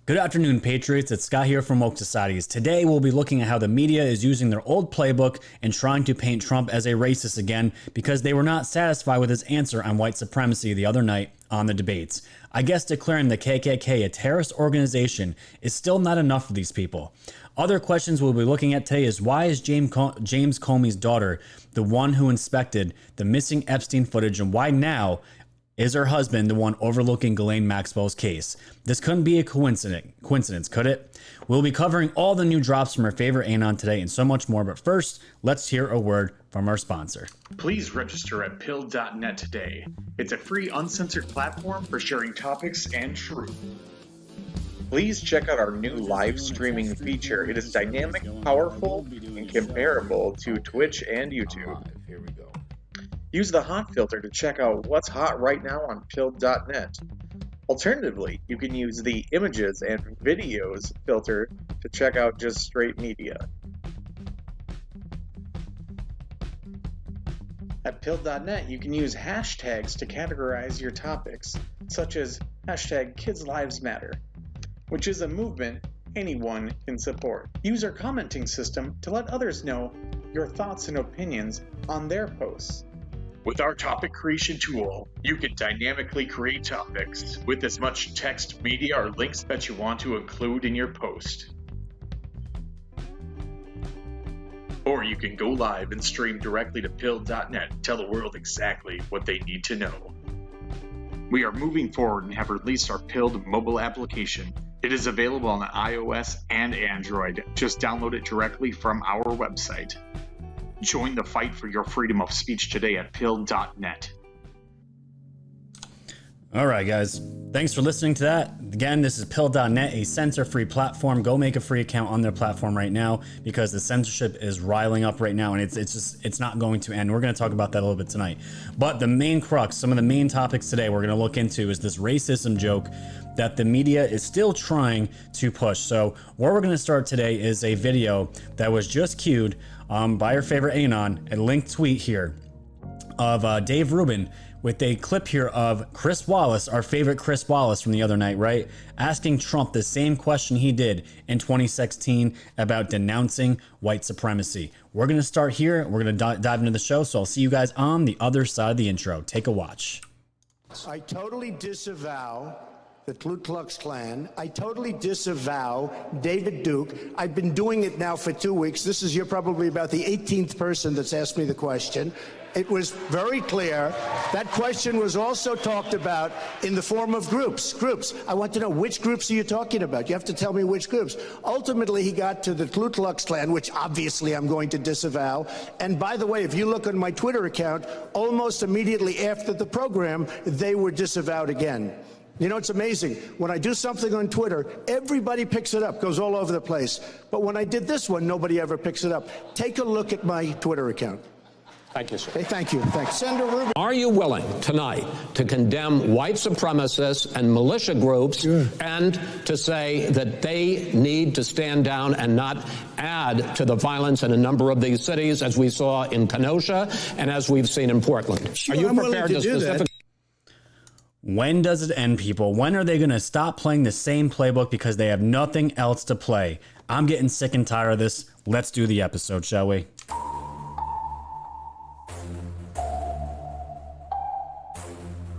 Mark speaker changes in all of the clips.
Speaker 1: Good afternoon, Patriots. It's Scott here from Woke Societies. Today, we'll be looking at how the media is using their old playbook and trying to paint Trump as a racist again because they were not satisfied with his answer on white supremacy the other night on the debates. I guess declaring the KKK a terrorist organization is still not enough for these people. Other questions we'll be looking at today is why is James Comey's daughter the one who inspected the missing Epstein footage, and why now is her husband the one overlooking Ghislain Maxwell's case? This couldn't be a coincidence, could it? We'll be covering all the new drops from our favorite Anon today and so much more, but first, let's hear a word from our sponsor.
Speaker 2: Please register at pill.net today. It's a free, uncensored platform for sharing topics and truth.
Speaker 3: Please check out our new live streaming feature. It is dynamic, powerful, and comparable to Twitch and YouTube. Use the hot filter to check out what's hot right now on pill.net. Alternatively, you can use the images and videos filter to check out just straight media. At pill.net, you can use hashtags to categorize your topics, such as hashtag Kids Lives Matter, which is a movement anyone can support. Use our commenting system to let others know your thoughts and opinions on their posts.
Speaker 2: With our topic creation tool, you can dynamically create topics with as much text, media, or links that you want to include in your post. Or you can go live and stream directly to pill.net and tell the world exactly what they need to know. We are moving forward and have released our Pilled mobile application. It is available on iOS and Android. Just download it directly from our website. Join the fight for your freedom of speech today at pill.net.
Speaker 1: All right, guys. Thanks for listening to that. Again, this is pill.net, a censor-free platform. Go make a free account on their platform right now because the censorship is riling up right now, and it's not going to end. We're going to talk about that a little bit tonight. But the main crux, some of the main topics today we're going to look into is this racism joke that the media is still trying to push. So where we're going to start today is a video that was just queued by our favorite Anon, a linked tweet here of Dave Rubin with a clip here of Chris Wallace, our favorite Chris Wallace from the other night, right? Asking Trump the same question he did in 2016 about denouncing white supremacy. We're going to start here. We're going to dive into the show. So I'll see you guys on the other side of the intro. Take a watch.
Speaker 4: I totally disavow the Ku Klux Klan. I totally disavow David Duke. I've been doing it now for 2 weeks. You're probably about the 18th person that's asked me the question. It was very clear. That question was also talked about in the form of groups. I want to know, which groups are you talking about? You have to tell me which groups. Ultimately, he got to the Ku Klux Klan, which obviously I'm going to disavow. And by the way, if you look on my Twitter account, almost immediately after the program, they were disavowed again. You know, it's amazing. When I do something on Twitter, everybody picks it up, goes all over the place. But when I did this one, nobody ever picks it up. Take a look at my Twitter account.
Speaker 5: Thank you, sir.
Speaker 4: Okay, thank you. Thanks. Senator Rubin.
Speaker 5: Are you willing tonight to condemn white supremacists and militia groups and to say that they need to stand down and not add to the violence in a number of these cities, as we saw in Kenosha and as we've seen in Portland?
Speaker 4: Sure,
Speaker 5: are you
Speaker 4: I'm
Speaker 5: prepared
Speaker 4: willing to do
Speaker 5: specifically?
Speaker 1: When does it end, people? When are they going to stop playing the same playbook because they have nothing else to play? I'm getting sick and tired of this. Let's do the episode, shall we?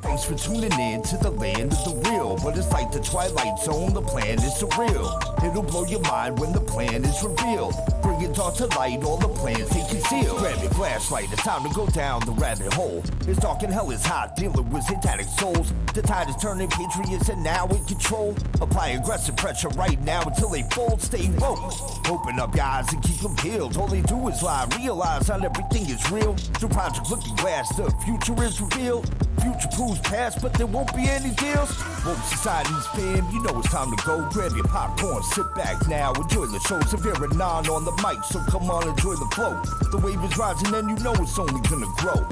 Speaker 6: Thanks for tuning in to the land of the real. But it's like the Twilight Zone, the plan is surreal. It'll blow your mind when the plan is revealed. Bring it all to light, all the plans they conceal. Grab your flashlight, it's time to go down the rabbit hole. It's dark and hell is hot, dealing with satanic souls. The tide is turning, patriots are now in control. Apply aggressive pressure right now until they fold. Stay woke, open up your eyes and keep them peeled. All they do is lie, realize not everything is real. Through Project Looking Glass, the future is revealed. Future proves past, but there won't be any deals. Woke Society's fam, you know it's time to go. Grab your popcorn, sit back now, enjoy the show. Severe and non on the mic, so come on, enjoy the flow. The wave is rising and you know it's only gonna grow.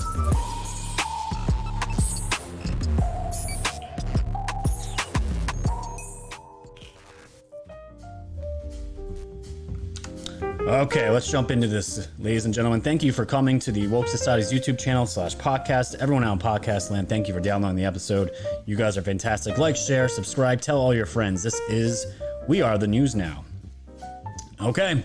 Speaker 1: Okay, let's jump into this, ladies and gentlemen. Thank you for coming to the Woke Society's YouTube channel /podcast. Everyone out in podcast land, thank you for downloading the episode. You guys are fantastic. Like, share, subscribe, tell all your friends. This is We Are the News Now. Okay,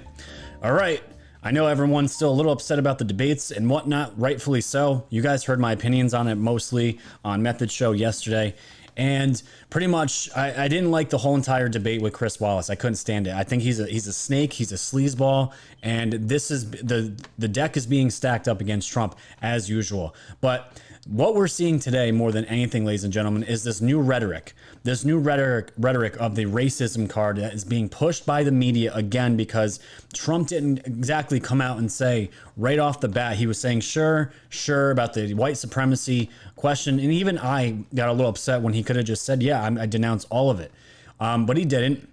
Speaker 1: all right. I know everyone's still a little upset about the debates and whatnot, rightfully so. You guys heard my opinions on it mostly on Method Show yesterday. And pretty much, I didn't like the whole entire debate with Chris Wallace. I couldn't stand it. I think he's a snake. He's a sleazeball. And this is the deck is being stacked up against Trump as usual. But what we're seeing today more than anything, ladies and gentlemen, is this new rhetoric of the racism card that is being pushed by the media again, because Trump didn't exactly come out and say right off the bat. He was saying sure about the white supremacy question. And even I got a little upset when he could have just said, yeah, I denounce all of it. But he didn't.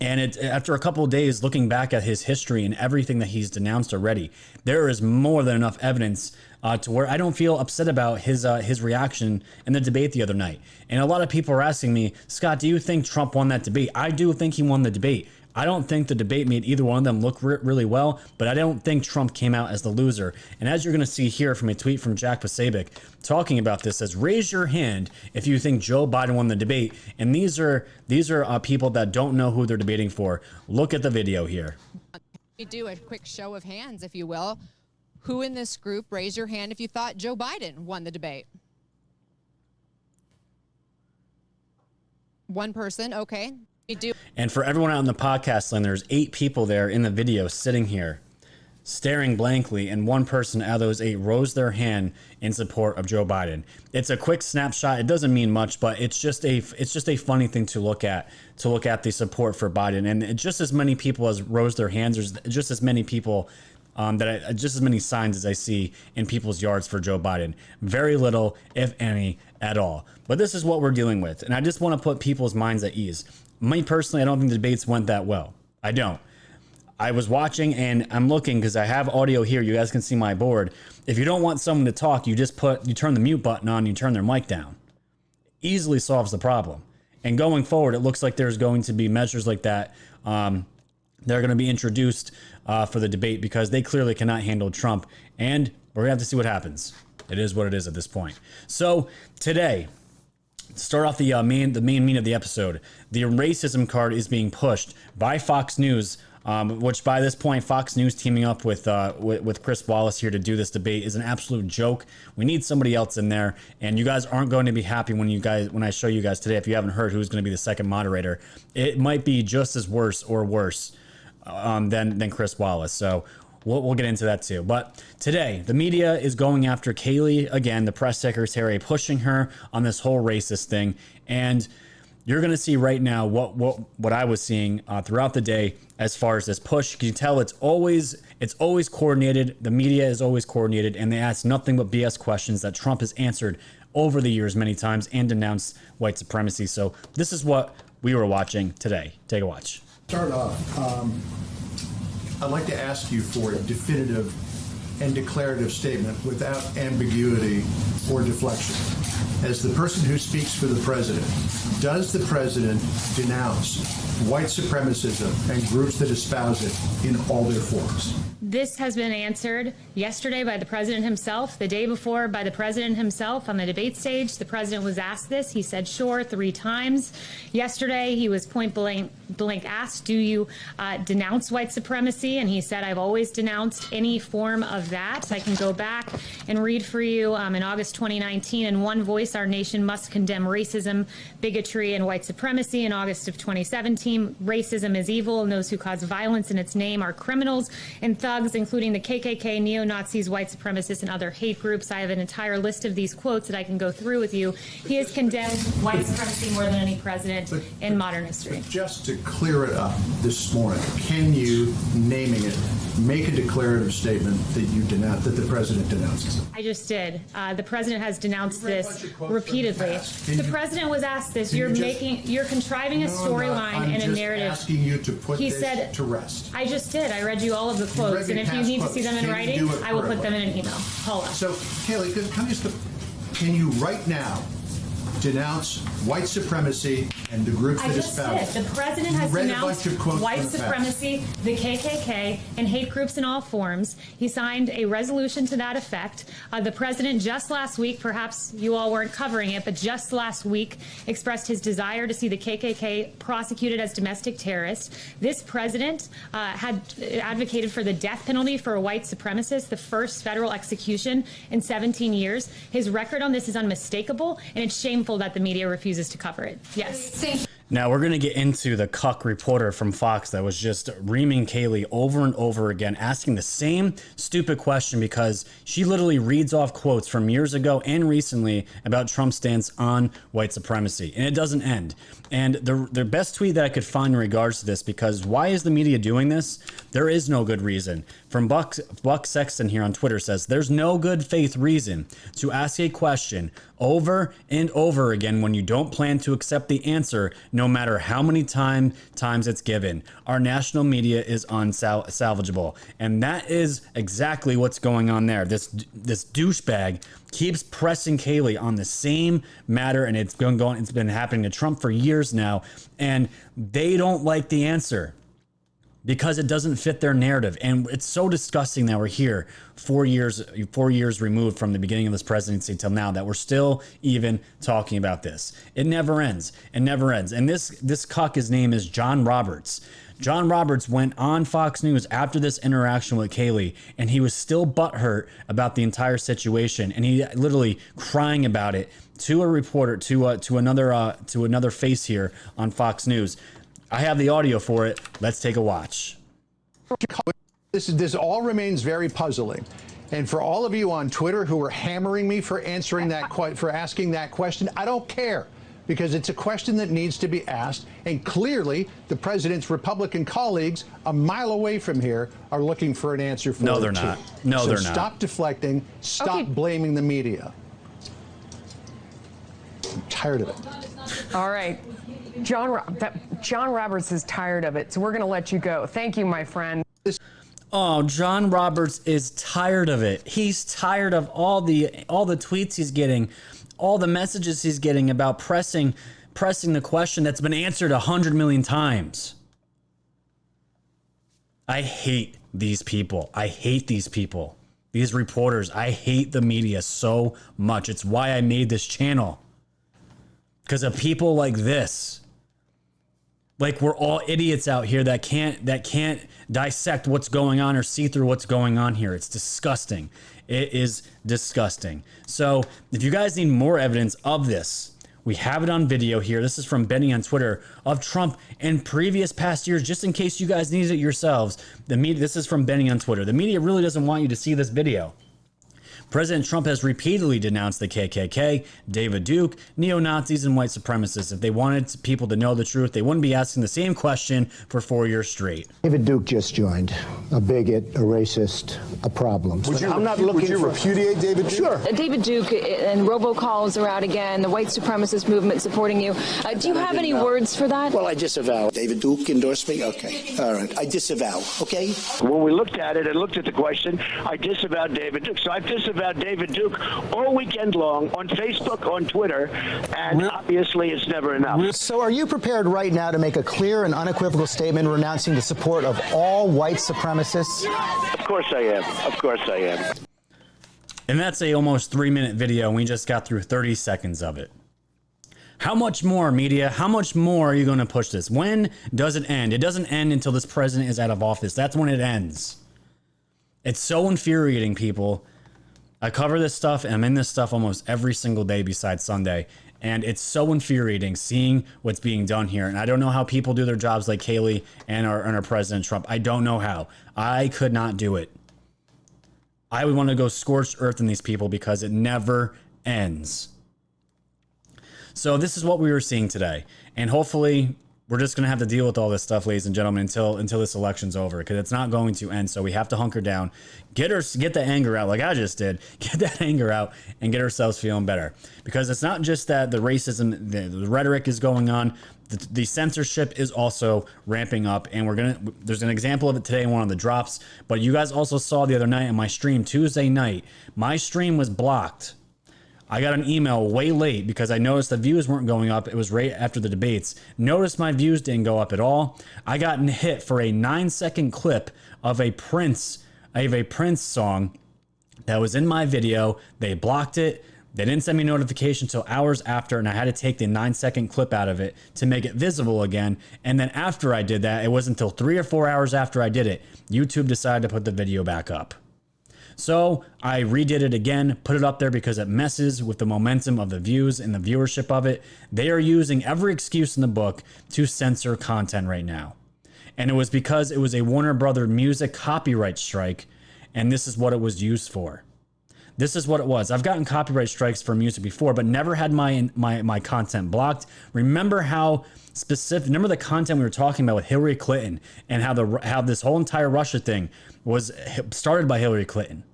Speaker 1: And after a couple of days looking back at his history and everything that he's denounced already, there is more than enough evidence to where I don't feel upset about his reaction in the debate the other night. And a lot of people are asking me, Scott, do you think Trump won that debate? I do think he won the debate. I don't think the debate made either one of them look really well, but I don't think Trump came out as the loser. And as you're going to see here from a tweet from Jack Pasabic talking about this, says, raise your hand if you think Joe Biden won the debate. And these are people that don't know who they're debating for. Look at the video here.
Speaker 7: We do a quick show of hands, if you will. Who in this group, raise your hand if you thought Joe Biden won the debate? One person, okay. We do.
Speaker 1: And for everyone out in the podcast land, there's 8 people there in the video sitting here staring blankly, and one person out of those 8 rose their hand in support of Joe Biden. It's a quick snapshot. It doesn't mean much, but it's just a funny thing to look at the support for Biden. And just as many people as rose their hands, there's just as many people just as many signs as I see in people's yards for Joe Biden. Very little, if any, at all. But this is what we're dealing with. And I just want to put people's minds at ease. Me personally, I don't think the debates went that well. I don't. I was watching and I'm looking because I have audio here. You guys can see my board. If you don't want someone to talk, you turn the mute button on, you turn their mic down. Easily solves the problem. And going forward, it looks like there's going to be measures like that. They're going to be introduced for the debate because they clearly cannot handle Trump. And we're going to have to see what happens. It is what it is at this point. So today, to start off the main meat of the episode, the racism card is being pushed by Fox News, which by this point, Fox News teaming up with Chris Wallace here to do this debate is an absolute joke. We need somebody else in there, and you guys aren't going to be happy when I show you guys today. If you haven't heard who's going to be the second moderator, it might be just as worse than Chris Wallace. So we'll get into that too. But today, the media is going after Kayleigh again, the press secretary, pushing her on this whole racist thing. And you're going to see right now what I was seeing throughout the day as far as this push. You can tell it's always coordinated. The media is always coordinated, and they ask nothing but BS questions that Trump has answered over the years many times and denounced white supremacy. So this is what we were watching today. Take a watch.
Speaker 8: Start off. I'd like to ask you for a definitive and declarative statement without ambiguity or deflection. As the person who speaks for the president, does the president denounce white supremacism and groups that espouse it in all their forms?
Speaker 9: This has been answered yesterday by the president himself, the day before by the president himself on the debate stage. The president was asked this. He said, sure, 3 times. Yesterday, he was point blank asked, do you denounce white supremacy? And he said, I've always denounced any form of that. I can go back and read for you in August 2019, in one voice, our nation must condemn racism, bigotry, and white supremacy. In August of 2017, racism is evil, and those who cause violence in its name are criminals and thugs, including the KKK, neo-Nazis, white supremacists, and other hate groups. I have an entire list of these quotes that I can go through with you. He has condemned white supremacy more than any president in modern history.
Speaker 8: Just to clear it up this morning, can you, naming it, make a declarative statement that that the president denounces it?
Speaker 9: I just did. The president has denounced this repeatedly. The president was asked this. You're contriving a storyline and a narrative.
Speaker 8: I'm just asking you to put this to rest.
Speaker 9: I just did. I read you all of the quotes, and if you need to see them in writing, I will put them in an email. Paula.
Speaker 8: So, Kayleigh, can you right now denounce white supremacy and the group that espouse it.
Speaker 9: The president has denounced white supremacy, the KKK, and hate groups in all forms. He signed a resolution to that effect. The president just last week, perhaps you all weren't covering it, but just last week expressed his desire to see the KKK prosecuted as domestic terrorists. This president had advocated for the death penalty for a white supremacist, the first federal execution in 17 years. His record on this is unmistakable, and it's shameful that the media refuses to cover it. Yes.
Speaker 1: Now we're going to get into the cuck reporter from Fox that was just reaming Kayleigh over and over again, asking the same stupid question because she literally reads off quotes from years ago and recently about Trump's stance on white supremacy, and it doesn't end. And the best tweet that I could find in regards to this, because why is the media doing this? There is no good reason. From Buck Sexton here on Twitter says, there's no good faith reason to ask a question over and over again when you don't plan to accept the answer, no matter how many times it's given. Our national media is unsalvageable. And that is exactly what's going on there. This douchebag keeps pressing Kayleigh on the same matter, and it's been happening to Trump for years now, and they don't like the answer because it doesn't fit their narrative. And it's so disgusting that we're here 4 years removed from the beginning of this presidency till now that we're still even talking about this. It never ends. It never ends. And this cuck, his name is John Roberts. John Roberts went on Fox News after this interaction with Kayleigh, and he was still butthurt about the entire situation, and he literally crying about it to a reporter, to another face here on Fox News. I have the audio for it. Let's take a watch.
Speaker 8: This all remains very puzzling. And for all of you on Twitter who are hammering me for asking that question, I don't care, because it's a question that needs to be asked. And clearly, the president's Republican colleagues a mile away from here are looking for an answer for it.
Speaker 1: No, they're not. No, they're not.
Speaker 8: Stop deflecting. Stop blaming the media. I'm tired of it.
Speaker 10: All right. John Roberts is tired of it, so we're going to let you go. Thank you, my friend.
Speaker 1: Oh, John Roberts is tired of it. He's tired of all the tweets he's getting, all the messages he's getting about pressing the question that's been answered 100 million times. I hate these people. I hate these people. These reporters. I hate the media so much. It's why I made this channel. Because of people like this. Like, we're all idiots out here that can't dissect what's going on or see through what's going on here. It's disgusting. It is disgusting. So if you guys need more evidence of this, we have it on video here. This is from Benny on Twitter of Trump in previous past years, just in case you guys need it yourselves. This is from Benny on Twitter. The media really doesn't want you to see this video. President Trump has repeatedly denounced the KKK, David Duke, neo-Nazis, and white supremacists. If they wanted people to know the truth, they wouldn't be asking the same question for 4 years straight.
Speaker 11: David Duke just joined. A bigot, a racist, a problem.
Speaker 12: Would you repudiate David Duke?
Speaker 11: Sure.
Speaker 13: David Duke and robocalls are out again, the white supremacist movement supporting you. Do you have any words for that?
Speaker 11: Well, I disavow. David Duke endorsed me? Okay. All right. I disavow. Okay?
Speaker 14: When we looked at it and looked at the question, I disavowed David Duke. So I've disavowed David Duke all weekend long on Facebook, on Twitter, and obviously it's never enough.
Speaker 11: So are you prepared right now to make a clear and unequivocal statement renouncing the support of all white supremacists?
Speaker 14: Of course I am. Of course I am.
Speaker 1: And that's a almost 3-minute video, and we just got through 30 seconds of it. How much more, media? How much more are you going to push this? When does it end? It doesn't end until this president is out of office. That's when it ends. It's so infuriating, people. I cover this stuff, and I'm in this stuff almost every single day besides Sunday. And it's so infuriating seeing what's being done here. And I don't know how people do their jobs like Kayleigh and our President Trump. I don't know how. I could not do it. I would want to go scorched earth in these people because it never ends. So this is what we were seeing today. And hopefully we're just going to have to deal with all this stuff, ladies and gentlemen, until this election's over, because it's not going to end. So we have to hunker down, get the anger out like I just did, get that anger out and get ourselves feeling better. Because it's not just that the racism, the rhetoric is going on. The censorship is also ramping up, and there's an example of it today in one of the drops. But you guys also saw the other night on my stream, Tuesday night, my stream was blocked I got an email way late because I noticed the views weren't going up. It was right after the debates. Noticed my views didn't go up at all. I got hit for a 9-second clip of a Prince song that was in my video. They blocked it. They didn't send me notification until hours after, and I had to take the 9-second clip out of it to make it visible again. And then after I did that, it wasn't until 3 or 4 hours after I did it, YouTube decided to put the video back up. So I redid it again, put it up there because it messes with the momentum of the views and the viewership of it. They are using every excuse in the book to censor content right now. And it was because it was a Warner Brothers music copyright strike, and this is what it was used for. This is what it was. I've gotten copyright strikes for music before, but never had my content blocked. Remember how specific? Remember the content we were talking about with Hillary Clinton and how this whole entire Russia thing was started by Hillary Clinton.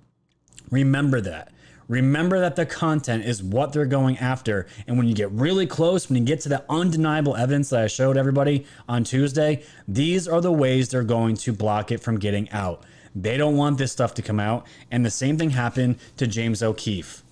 Speaker 1: Remember that. Remember that the content is what they're going after. And when you get really close, when you get to the undeniable evidence that I showed everybody on Tuesday, these are the ways they're going to block it from getting out. They don't want this stuff to come out. And the same thing happened to James O'Keefe.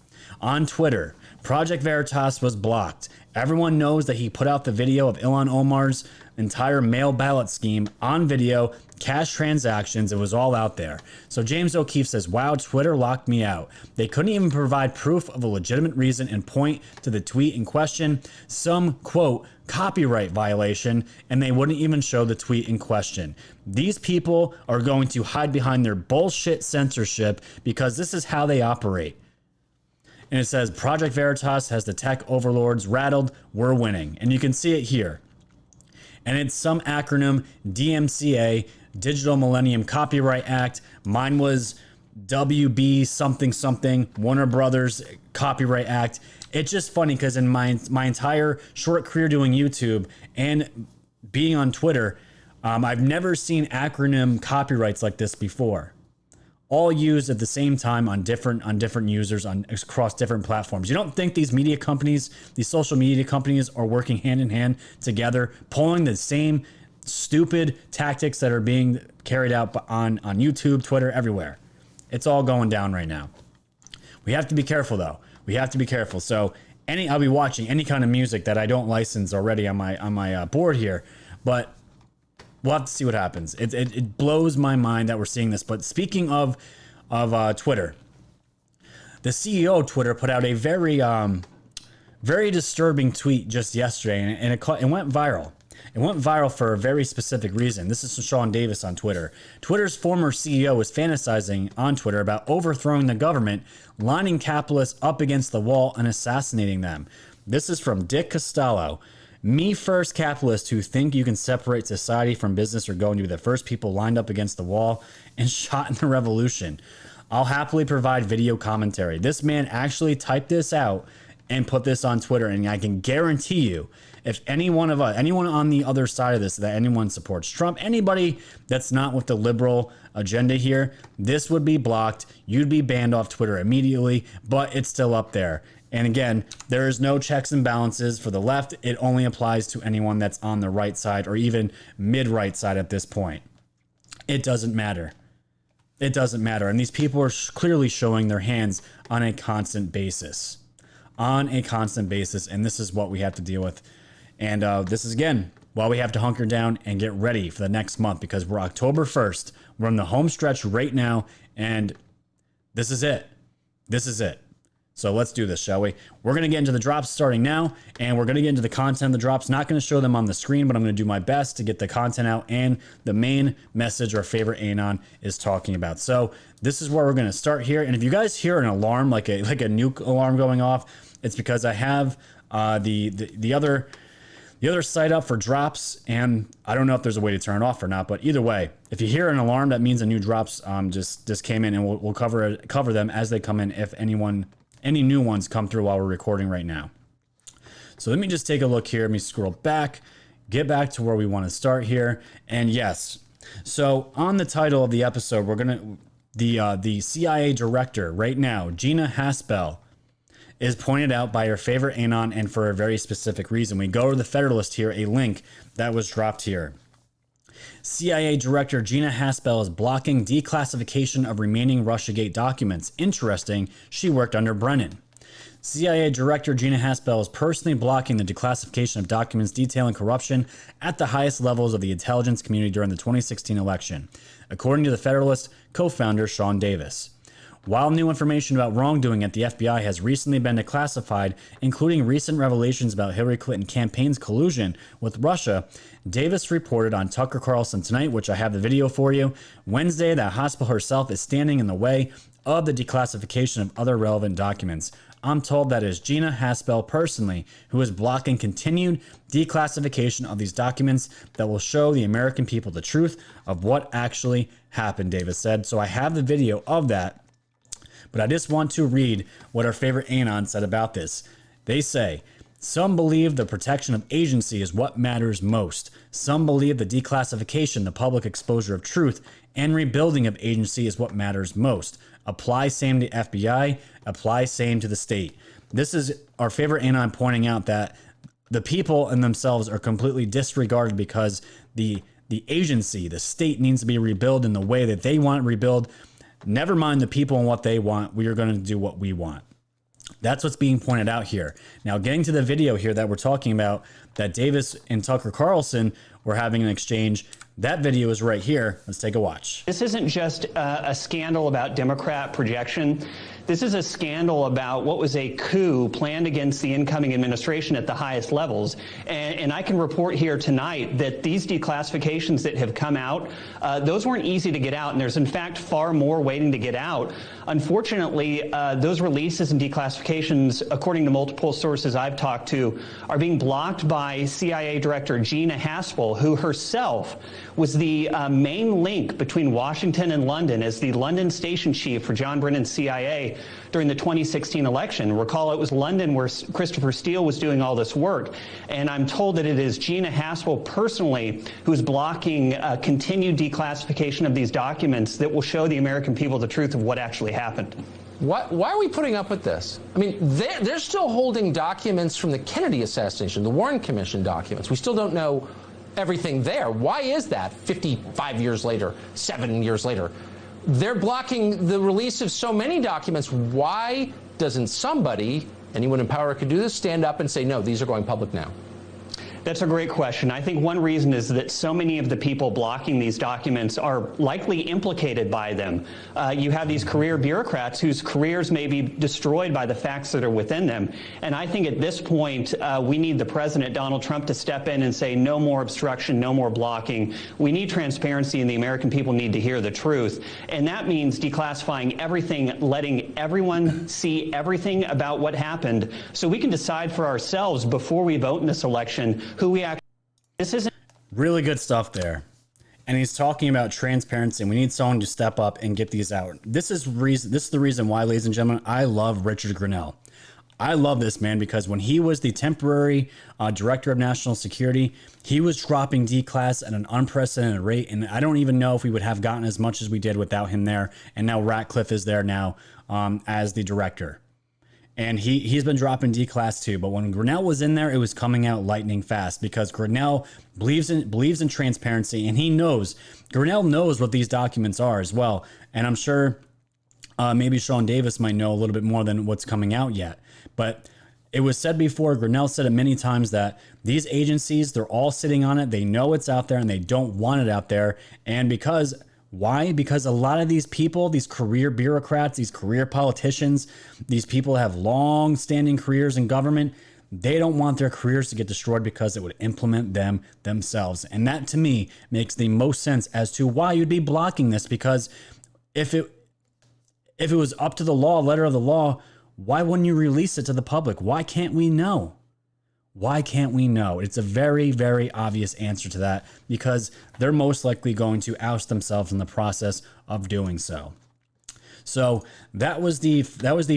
Speaker 1: On Twitter, Project Veritas was blocked. Everyone knows that he put out the video of Ilhan Omar's entire mail ballot scheme on video, cash transactions. It was all out there. So James O'Keefe says, wow, Twitter locked me out. They couldn't even provide proof of a legitimate reason and point to the tweet in question, some, quote, copyright violation, and they wouldn't even show the tweet in question. These people are going to hide behind their bullshit censorship because this is how they operate. And it says, Project Veritas has the tech overlords rattled. We're winning. And you can see it here. And it's some acronym, DMCA, Digital Millennium Copyright Act. Mine was WB something something, Warner Brothers Copyright Act. It's just funny because in my entire short career doing YouTube and being on Twitter, I've never seen acronym copyrights like this before. All used at the same time on different users across different platforms. You don't think these media companies, these social media companies are working hand in hand together, pulling the same stupid tactics that are being carried out on YouTube, Twitter, everywhere. It's all going down right now. We have to be careful though. We have to be careful. So I'll be watching any kind of music that I don't license already on my board here, but we'll have to see what happens. It blows my mind that we're seeing this. But speaking of Twitter, the CEO of Twitter put out a very disturbing tweet just yesterday, and it went viral. It went viral for a very specific reason. This is from Sean Davis on Twitter. Twitter's former CEO was fantasizing on Twitter about overthrowing the government, lining capitalists up against the wall, and assassinating them. This is from Dick Costello. Me first capitalists who think you can separate society from business are going to be the first people lined up against the wall and shot in the revolution. I'll happily provide video commentary. This man actually typed this out and put this on Twitter, and I can guarantee you, if anyone on the other side of this, that anyone supports Trump, anybody that's not with the liberal agenda here, this would be blocked. You'd be banned off Twitter immediately, but it's still up there. And again, there is no checks and balances for the left. It only applies to anyone that's on the right side or even mid-right side at this point. It doesn't matter. It doesn't matter. And these people are clearly showing their hands on a constant basis. And this is what we have to deal with. And this is, again, why we have to hunker down and get ready for the next month, because we're October 1st. We're in the home stretch right now, and this is it. This is it. So let's do this, shall we? We're going to get into the drops starting now, and we're going to get into the content of the drops. Not going to show them on the screen, but I'm going to do my best to get the content out and the main message our favorite Anon is talking about. So this is where we're going to start here. And if you guys hear an alarm, like a nuke alarm going off, it's because I have the other site up for drops, and I don't know if there's a way to turn it off or not, but either way, if you hear an alarm, that means a new drops just came in, and we'll cover them as they come in if any new ones come through while we're recording right now. So let me just take a look here. Let me scroll back, get back to where we want to start here. And yes, so on the title of the episode, we're going to, the CIA director right now, Gina Haspel, is pointed out by her favorite Anon, and for a very specific reason. We go to the Federalist here, a link that was dropped here. CIA Director Gina Haspel is blocking declassification of remaining Russiagate documents. Interesting, she worked under Brennan. CIA Director Gina Haspel is personally blocking the declassification of documents detailing corruption at the highest levels of the intelligence community during the 2016 election, according to the Federalist co-founder Sean Davis. While new information about wrongdoing at the FBI has recently been declassified, including recent revelations about Hillary Clinton campaign's collusion with Russia, Davis reported on Tucker Carlson Tonight, which I have the video for you, Wednesday, that Haspel herself is standing in the way of the declassification of other relevant documents. I'm told that it is Gina Haspel personally who is blocking continued declassification of these documents that will show the American people the truth of what actually happened, Davis said. So I have the video of that, but I just want to read what our favorite Anon said about this. They say, some believe the protection of agency is what matters most. Some believe the declassification, the public exposure of truth, and rebuilding of agency is what matters most. Apply same to FBI, apply same to the state. This is our favorite Anon pointing out that the people in themselves are completely disregarded because the agency, the state, needs to be rebuilt in the way that they want it rebuilt. Never mind the people and what they want. We are going to do what we want. That's what's being pointed out here. Now, getting to the video here that we're talking about, that Davis and Tucker Carlson were having an exchange. That video is right here. Let's take a watch.
Speaker 15: This isn't just a scandal about Democrat projection. This is a scandal about what was a coup planned against the incoming administration at the highest levels. And I can report here tonight that these declassifications that have come out, those weren't easy to get out. And there's, in fact, far more waiting to get out. Unfortunately, those releases and declassifications, according to multiple sources I've talked to, are being blocked by CIA Director Gina Haspel, who herself was the main link between Washington and London as the London station chief for John Brennan's CIA during the 2016 election. Recall, it was London where Christopher Steele was doing all this work. And I'm told that it is Gina Haspel personally who's blocking continued declassification of these documents that will show the American people the truth of what actually happened.
Speaker 16: Why are we putting up with this? I mean, they're still holding documents from the Kennedy assassination, the Warren Commission documents. We still don't know everything there. Why is that 55 years later, 7 years later? They're blocking the release of so many documents. Why doesn't somebody, anyone in power could do this, stand up and say, no, these are going public now?
Speaker 15: That's a great question. I think one reason is that so many of the people blocking these documents are likely implicated by them. You have these career bureaucrats whose careers may be destroyed by the facts that are within them. And I think at this point, we need the president, Donald Trump, to step in and say no more obstruction, no more blocking. We need transparency, and the American people need to hear the truth. And that means declassifying everything, letting everyone see everything about what happened so we can decide for ourselves before we vote in this election who we actually. This isn't
Speaker 1: really good stuff there. And he's talking about transparency. We need someone to step up and get these out. This is the reason why, ladies and gentlemen, I love Richard Grenell. I love this man because when he was the temporary director of national security, he was dropping declass at an unprecedented rate. And I don't even know if we would have gotten as much as we did without him there. And now Ratcliffe is there now as the director. And he's been dropping declass too. But when Grenell was in there, it was coming out lightning fast because Grenell believes in transparency, and Grenell knows what these documents are as well. And I'm sure maybe Sean Davis might know a little bit more than what's coming out yet. But it was said before, Grenell said it many times, that these agencies, they're all sitting on it. They know it's out there and they don't want it out there. And why? Because a lot of these people, these career bureaucrats, these career politicians, these people have long-standing careers in government. They don't want their careers to get destroyed because it would implement them themselves. And that, to me, makes the most sense as to why you'd be blocking this. Because if it was up to the law, letter of the law, why wouldn't you release it to the public? Why can't we know? Why can't we know? It's a very, very obvious answer to that, because they're most likely going to oust themselves in the process of doing so. So that was the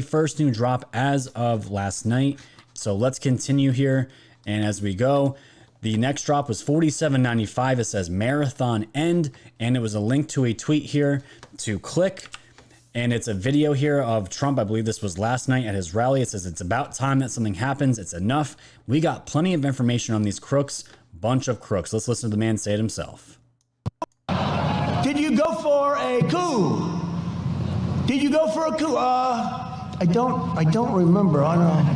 Speaker 1: first new drop as of last night. So let's continue here. And as we go, the next drop was $47.95. It says marathon end, and it was a link to a tweet here to click. And it's a video here of Trump. I believe this was last night at his rally. It says, it's about time that something happens. It's enough. We got plenty of information on these crooks. Bunch of crooks. Let's listen to the man say it himself.
Speaker 4: Did you go for a coup? Did you go for a coup? I don't remember. I know.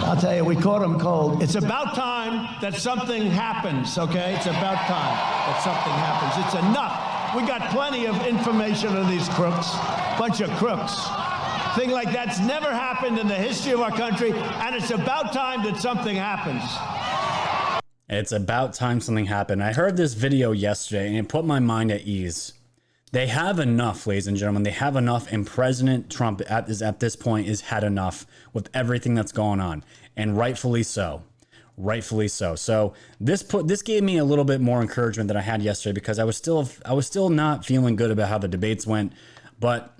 Speaker 4: I'll tell you, we caught him cold. It's about time that something happens, okay? It's about time that something happens. It's enough. We got plenty of information on these crooks. Bunch of crooks. Thing like that's never happened in the history of our country, and it's about time that something happens.
Speaker 1: It's about time something happened. I heard this video yesterday, and it put my mind at ease. They have enough, ladies and gentlemen. They have enough, and President Trump at this point has had enough with everything that's going on, and rightfully so. Rightfully so. So this gave me a little bit more encouragement than I had yesterday, because I was still not feeling good about how the debates went, but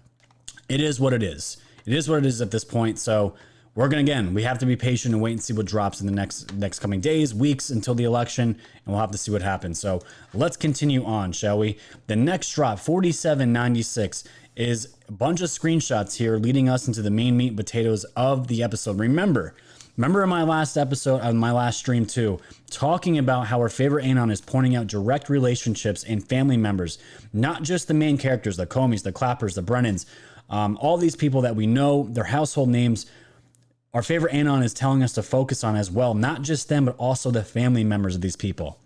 Speaker 1: it is what it is. It is what it is at this point. So we have to be patient and wait and see what drops in the next coming days, weeks until the election, and we'll have to see what happens. So let's continue on, shall we? The next drop, 4796, is a bunch of screenshots here leading us into the main meat and potatoes of the episode. Remember in my last episode, on my last stream too, talking about how our favorite Anon is pointing out direct relationships and family members, not just the main characters, the Comeys, the Clappers, the Brennans, all these people that we know, their household names. Our favorite Anon is telling us to focus on as well, not just them, but also the family members of these people.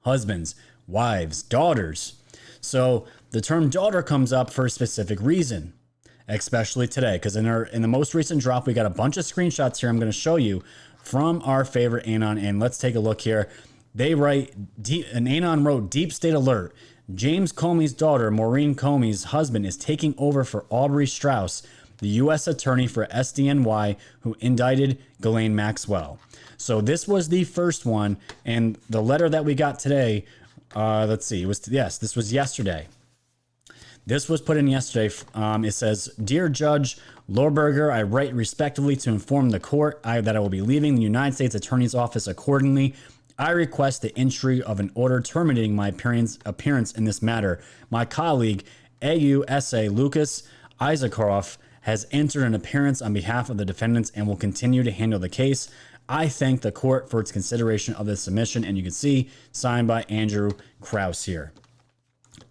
Speaker 1: Husbands, wives, daughters. So the term daughter comes up for a specific reason, especially today, because in the most recent drop, we got a bunch of screenshots here I'm going to show you from our favorite Anon, and let's take a look here. They write, an Anon wrote, "Deep State Alert. James Comey's daughter, Maureen Comey's husband, is taking over for Aubrey Strauss, the U.S. attorney for SDNY, who indicted Ghislain Maxwell." So this was the first one, and the letter that we got today, this was yesterday. This was put in yesterday. It says, "Dear Judge Lorberger, I write respectively to inform the court that I will be leaving the United States Attorney's Office accordingly. I request the entry of an order terminating my appearance in this matter. My colleague, AUSA Lucas Isaacoff, has entered an appearance on behalf of the defendants and will continue to handle the case. I thank the court for its consideration of this submission." And you can see, signed by Andrew Krause here.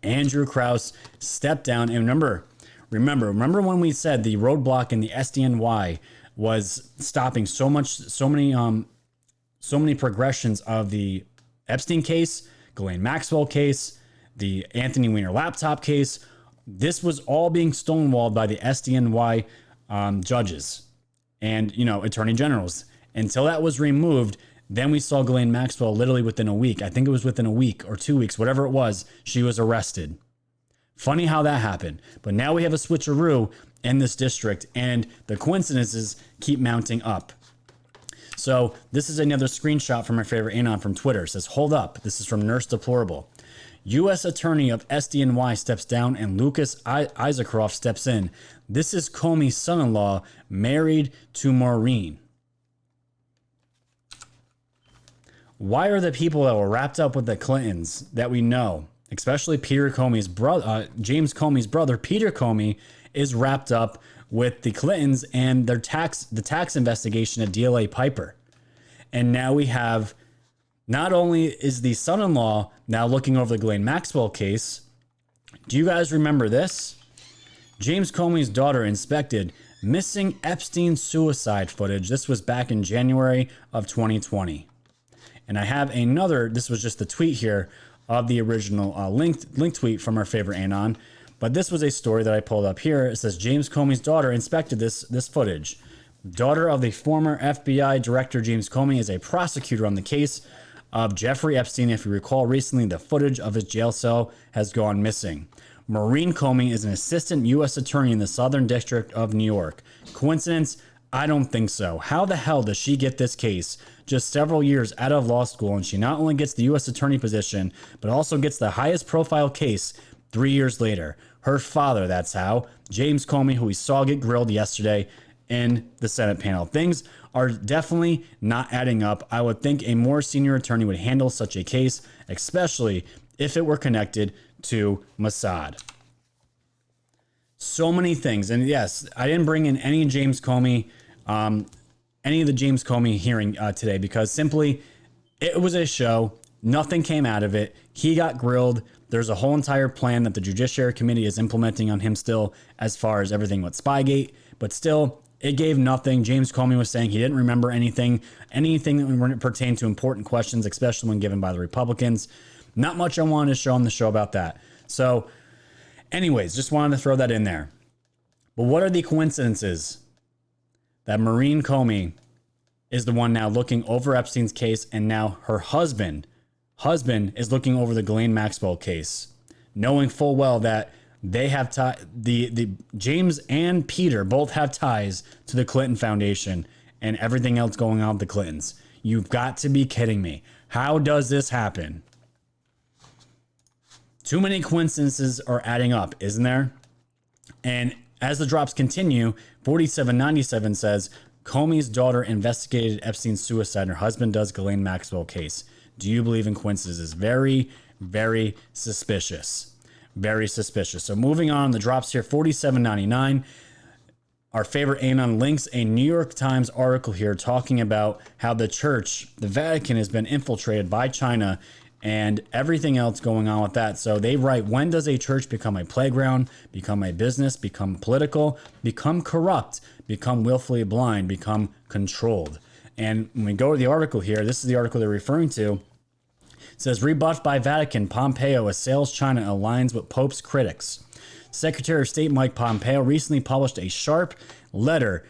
Speaker 1: Andrew Krause stepped down. And remember when we said the roadblock in the SDNY was stopping so many progressions of the Epstein case, Ghislain Maxwell case, the Anthony Weiner laptop case. This was all being stonewalled by the SDNY judges and, attorney generals. Until that was removed, then we saw Ghislain Maxwell literally within a week. I think it was within a week or 2 weeks, whatever it was, she was arrested. Funny how that happened. But now we have a switcheroo in this district, and the coincidences keep mounting up. So this is another screenshot from my favorite Anon from Twitter. It says, "Hold up." This is from Nurse Deplorable. U.S. Attorney of SDNY steps down and Lucas Isaacoff steps in. This is Comey's son-in-law married to Maureen. Why are the people that were wrapped up with the Clintons that we know, especially Peter Comey's brother, James Comey's brother, Peter Comey, is wrapped up with the Clintons and the tax investigation at DLA Piper? And now we have, not only is the son-in-law now looking over the Ghislain Maxwell case, do you guys remember this? James Comey's daughter inspected missing Epstein suicide footage. This was back in January of 2020. And I have another, this was just the tweet here of the original link tweet from our favorite Anon. But this was a story that I pulled up here. It says, James Comey's daughter inspected this footage. Daughter of the former FBI director James Comey is a prosecutor on the case of Jeffrey Epstein. If you recall, recently the footage of his jail cell has gone missing. Maureen Comey is an assistant U.S. attorney in the Southern District of New York. Coincidence? I don't think so. How the hell does she get this case just several years out of law school, and she not only gets the U.S. attorney position, but also gets the highest profile case 3 years later? Her father, that's how. James Comey, who we saw get grilled yesterday in the Senate panel. Things are definitely not adding up. I would think a more senior attorney would handle such a case, especially if it were connected to Mossad. So many things. And yes, I didn't bring in any James Comey, any of the James Comey hearing today, because simply it was a show. Nothing came out of it. He got grilled. There's a whole entire plan that the Judiciary Committee is implementing on him still, as far as everything with Spygate. but still, it gave nothing. James Comey was saying he didn't remember anything that pertained to important questions, especially when given by the Republicans. Not much I wanted to show on the show about that. So, anyways, just wanted to throw that in there. But what are the coincidences that Maureen Comey is the one now looking over Epstein's case, and now her husband is looking over the Ghislain Maxwell case, knowing full well that they have the James and Peter both have ties to the Clinton Foundation and everything else going on with the Clintons. You've got to be kidding me. How does this happen? Too many coincidences are adding up, isn't there? And as the drops continue, 4797 says, Comey's daughter investigated Epstein's suicide and her husband does Ghislain Maxwell case. Do you believe in coincidences? Very, very suspicious. Very suspicious. So moving on, the drops here, 4799. Our favorite Anon links a New York Times article here talking about how the church, the Vatican, has been infiltrated by China and everything else going on with that. So they write, when does a church become a playground, become a business, become political, become corrupt, become willfully blind, become controlled? And when we go to the article here, this is the article they're referring to. It says, rebuffed by Vatican, Pompeo assails China aligns with Pope's critics. Secretary of State Mike Pompeo recently published a sharp letter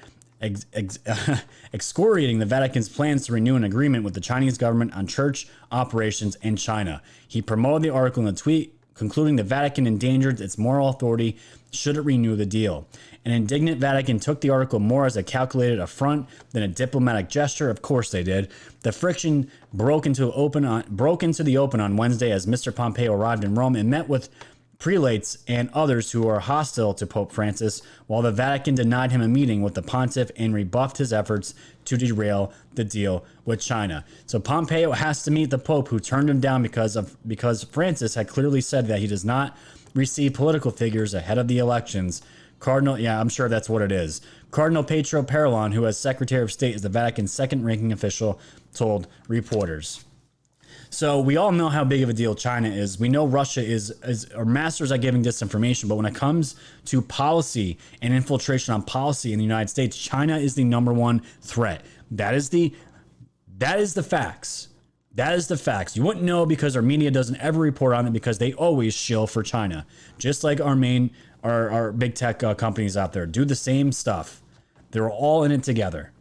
Speaker 1: excoriating the Vatican's plans to renew an agreement with the Chinese government on church operations in China. He promoted the article in a tweet, concluding the Vatican endangered its moral authority should it renew the deal. An indignant Vatican took the article more as a calculated affront than a diplomatic gesture. Of course they did. The friction broke into the open on Wednesday as Mr. Pompeo arrived in Rome and met with prelates and others who are hostile to Pope Francis, while the Vatican denied him a meeting with the pontiff and rebuffed his efforts to derail the deal with China. So Pompeo has to meet the Pope, who turned him down because Francis had clearly said that he does not receive political figures ahead of the elections. I'm sure that's what it is. Cardinal Pietro Parolin, who as Secretary of State is the Vatican's second-ranking official, told reporters. So we all know how big of a deal China is. We know Russia are masters at giving disinformation, but when it comes to policy and infiltration on policy in the United States, China is the number one threat. That is the facts. That is the facts. You wouldn't know because our media doesn't ever report on it because they always shill for China. Just like our big tech companies out there do the same stuff. They're all in it together.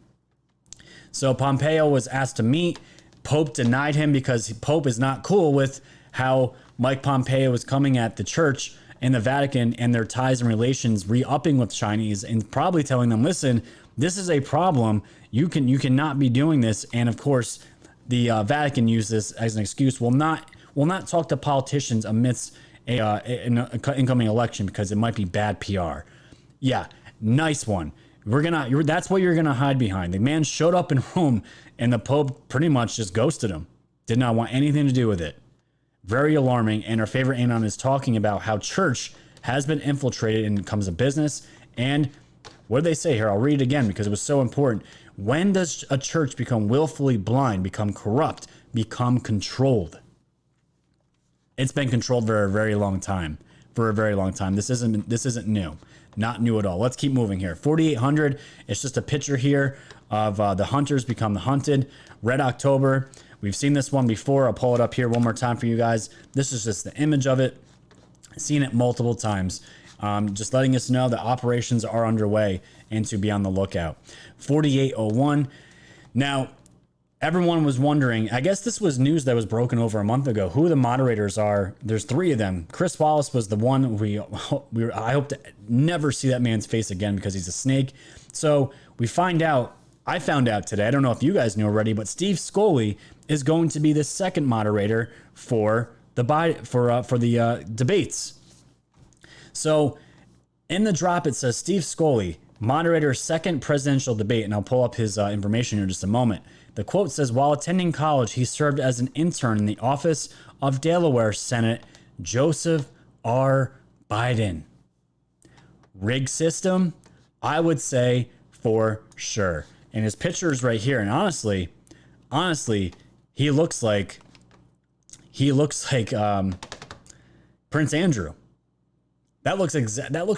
Speaker 1: So Pompeo was asked to meet. Pope denied him because Pope is not cool with how Mike Pompeo is coming at the church and the Vatican and their ties and relations, re-upping with Chinese and probably telling them, listen, this is a problem. You cannot be doing this. And of course, the Vatican used this as an excuse. Will not talk to politicians amidst an incoming election because it might be bad PR. Yeah, nice one. That's what you're gonna hide behind. The man showed up in Rome, and the Pope pretty much just ghosted him. Did not want anything to do with it. Very alarming. And our favorite Anon is talking about how church has been infiltrated and becomes a business. And what do they say here? I'll read it again because it was so important. When does a church become willfully blind, become corrupt, become controlled? It's been controlled for a very long time. For a very long time. This isn't new. Not new at all. Let's keep moving here. 4800. It's just a picture here of the hunters become the hunted. Red October. We've seen this one before. I'll pull it up here one more time for you guys. This is just the image of it. Seen it multiple times. Just letting us know that operations are underway and to be on the lookout. 4801. Now, everyone was wondering, I guess this was news that was broken over a month ago, who the moderators are. There's three of them. Chris Wallace was the one I hope to never see that man's face again because he's a snake. So I found out today, I don't know if you guys knew already, but Steve Scully is going to be the second moderator for the debates. So in the drop, it says Steve Scully, moderator, second presidential debate, and I'll pull up his information here in just a moment. The quote says, while attending college, he served as an intern in the office of Delaware Senate Joseph R. Biden. Rig system? I would say for sure. And his picture is right here. And honestly, he looks like Prince Andrew. That looks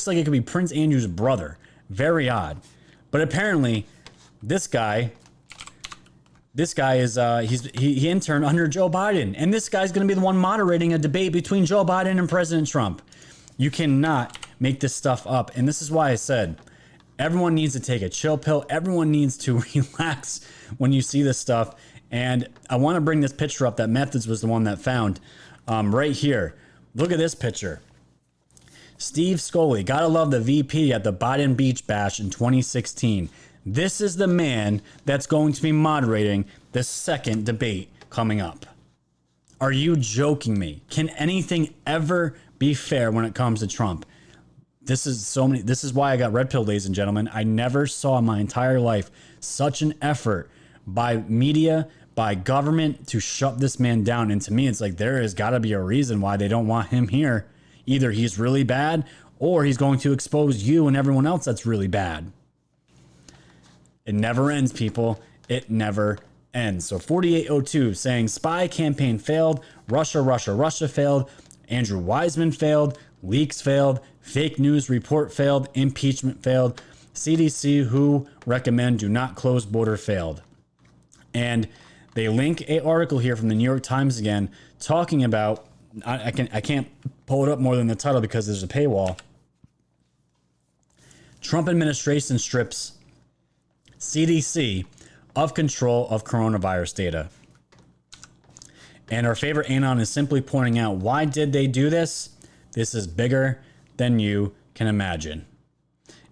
Speaker 1: like it could be Prince Andrew's brother. Very odd. But apparently, this guy is he interned under Joe Biden, and this guy's going to be the one moderating a debate between Joe Biden and President Trump. You cannot make this stuff up, and this is why I said everyone needs to take a chill pill. Everyone needs to relax when you see this stuff. And I want to bring this picture up that Methods was the one that found right here. Look at this picture. Steve Scully, gotta love the VP at the Biden Beach Bash in 2016. This is the man that's going to be moderating the second debate coming up. Are you joking me? Can anything ever be fair when it comes to Trump? This is why I got red pill, ladies and gentlemen. I never saw in my entire life such an effort by media, by government to shut this man down. And to me, it's like there has got to be a reason why they don't want him here. Either he's really bad or he's going to expose you and everyone else that's really bad. It never ends, people. It never ends. So 4802 saying spy campaign failed. Russia failed. Andrew Weissman failed. Leaks failed. Fake news report failed. Impeachment failed. CDC who recommend do not close border failed. And they link an article here from the New York Times again talking about, I can't pull it up more than the title because there's a paywall. Trump administration strips CDC of control of coronavirus data. And our favorite Anon is simply pointing out, why did they do this? This is bigger than you can imagine.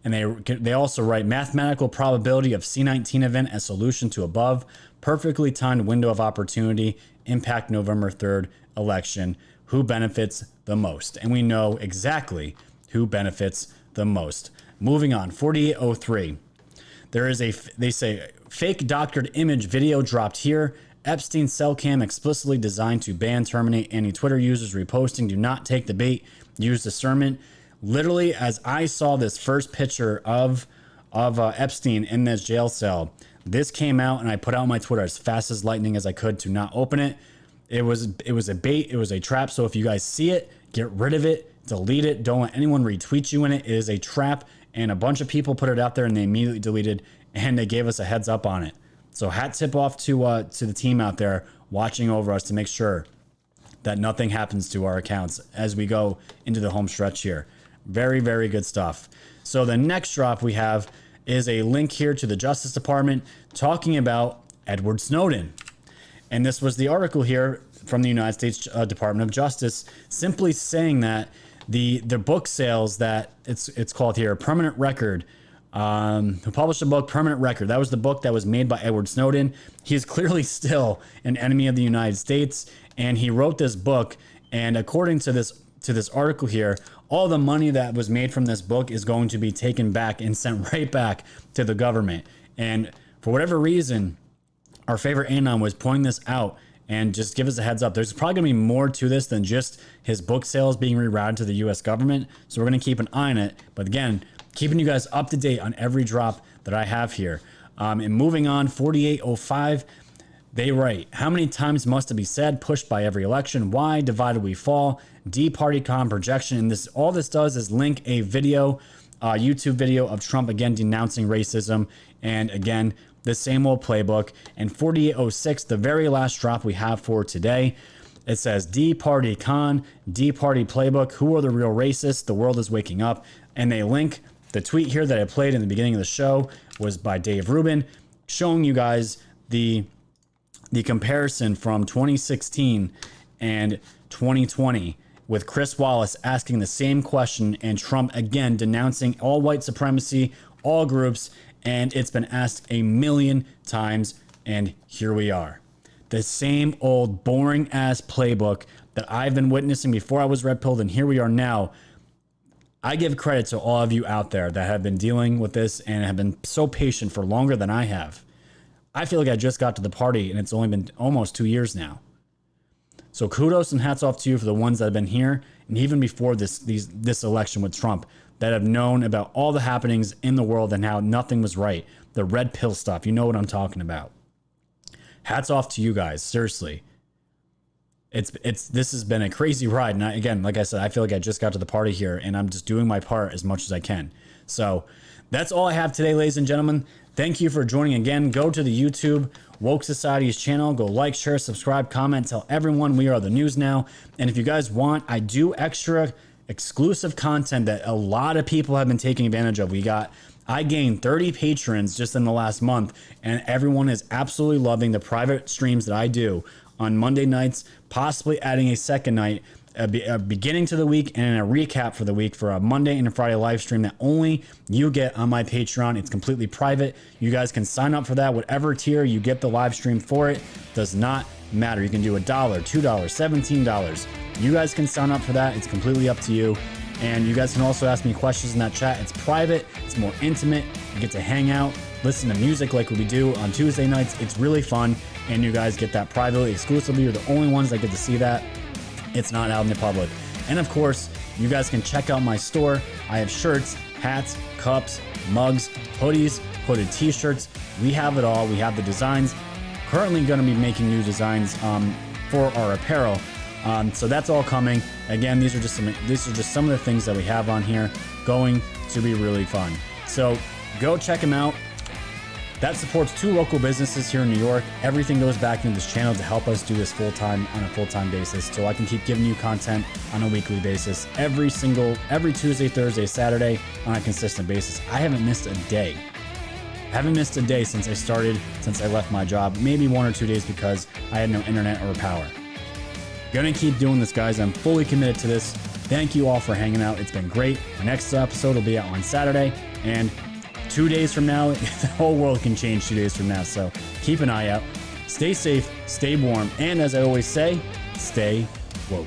Speaker 1: And they also write mathematical probability of C19 event as solution to above, perfectly timed window of opportunity, impact November 3rd election. Who benefits the most? And we know exactly who benefits the most. Moving on, 4803. There is they say, fake doctored image video dropped here. Epstein cell cam explicitly designed to ban, terminate any Twitter users reposting. Do not take the bait. Use discernment. Literally, as I saw this first picture of Epstein in this jail cell, this came out and I put out on my Twitter as fast as lightning as I could to not open it. It was a bait. It was a trap. So if you guys see it, get rid of it, delete it. Don't let anyone retweet you in it. It is a trap. And a bunch of people put it out there and they immediately deleted and they gave us a heads up on it. So hat tip off to the team out there watching over us to make sure that nothing happens to our accounts as we go into the home stretch here. Very, very good stuff. So the next drop we have is a link here to the Justice Department talking about Edward Snowden. And this was the article here from the United States Department of Justice simply saying that the book sales that it's called here, Permanent Record, who published a book, Permanent Record. That was the book that was made by Edward Snowden. He is clearly still an enemy of the United States, and he wrote this book. And according to this article here, all the money that was made from this book is going to be taken back and sent right back to the government. And for whatever reason, our favorite Anon was pointing this out and just give us a heads up. There's probably going to be more to this than just his book sales being rerouted to the U.S. government. So we're going to keep an eye on it. But again, keeping you guys up to date on every drop that I have here. And moving on, 4805, they write, how many times must it be said, pushed by every election? Why divided we fall? D-party con projection. And all this does is link a video, YouTube video of Trump again denouncing racism. And again, the same old playbook. And 4806, the very last drop we have for today, it says D-party con, D-party playbook. Who are the real racists? The world is waking up. And they link the tweet here that I played in the beginning of the show was by Dave Rubin, showing you guys the comparison from 2016 and 2020 with Chris Wallace asking the same question and Trump again denouncing all white supremacy, all groups, and it's been asked a million times, and here we are. The same old boring ass playbook that I've been witnessing before I was red pilled, and here we are now. I give credit to all of you out there that have been dealing with this and have been so patient for longer than I have. I feel like I just got to the party and it's only been almost 2 years now. So kudos and hats off to you for the ones that have been here and even before this election with Trump that have known about all the happenings in the world and how nothing was right. The red pill stuff. You know what I'm talking about. Hats off to you guys. Seriously. This has been a crazy ride. And again, like I said, I feel like I just got to the party here and I'm just doing my part as much as I can. So that's all I have today, ladies and gentlemen. Thank you for joining again. Go to the YouTube Woke Society's channel. Go like, share, subscribe, comment, tell everyone we are the news now. And if you guys want, I do extra exclusive content that a lot of people have been taking advantage of. I gained 30 patrons just in the last month, and everyone is absolutely loving the private streams that I do on Monday nights, possibly adding a second night, a beginning to the week and a recap for the week for a Monday and a Friday live stream that only you get on my Patreon. It's completely private. You guys can sign up for that. Whatever tier you get the live stream for, it does not matter. You can do $1, $2, $17. You guys can sign up for that. It's completely up to you. And you guys can also ask me questions in that chat. It's private. It's more intimate. You get to hang out, listen to music like we do on Tuesday nights. It's really fun. And you guys get that privately, exclusively. You're the only ones that get to see that. It's not out in the public. And of course, you guys can check out my store. I have shirts, hats, cups, mugs, hoodies, hooded t-shirts. We have it all. We have the designs. Currently going to be making new designs for our apparel. So that's all coming. Again, these are just some of the things that we have on here. Going to be really fun. So go check them out. That supports 2 local businesses here in New York. Everything goes back into this channel to help us do this on a full-time basis, so I can keep giving you content on a weekly basis every Tuesday, Thursday, Saturday on a consistent basis. I haven't missed a day. Since I left my job. Maybe 1 or 2 days because I had no internet or power. Gonna keep doing this, guys. I'm fully committed to this. Thank you all for hanging out. It's been great. The next episode will be out on Saturday, and 2 days from now, the whole world can change 2 days from now. So keep an eye out. Stay safe, stay warm, and as I always say, stay woke.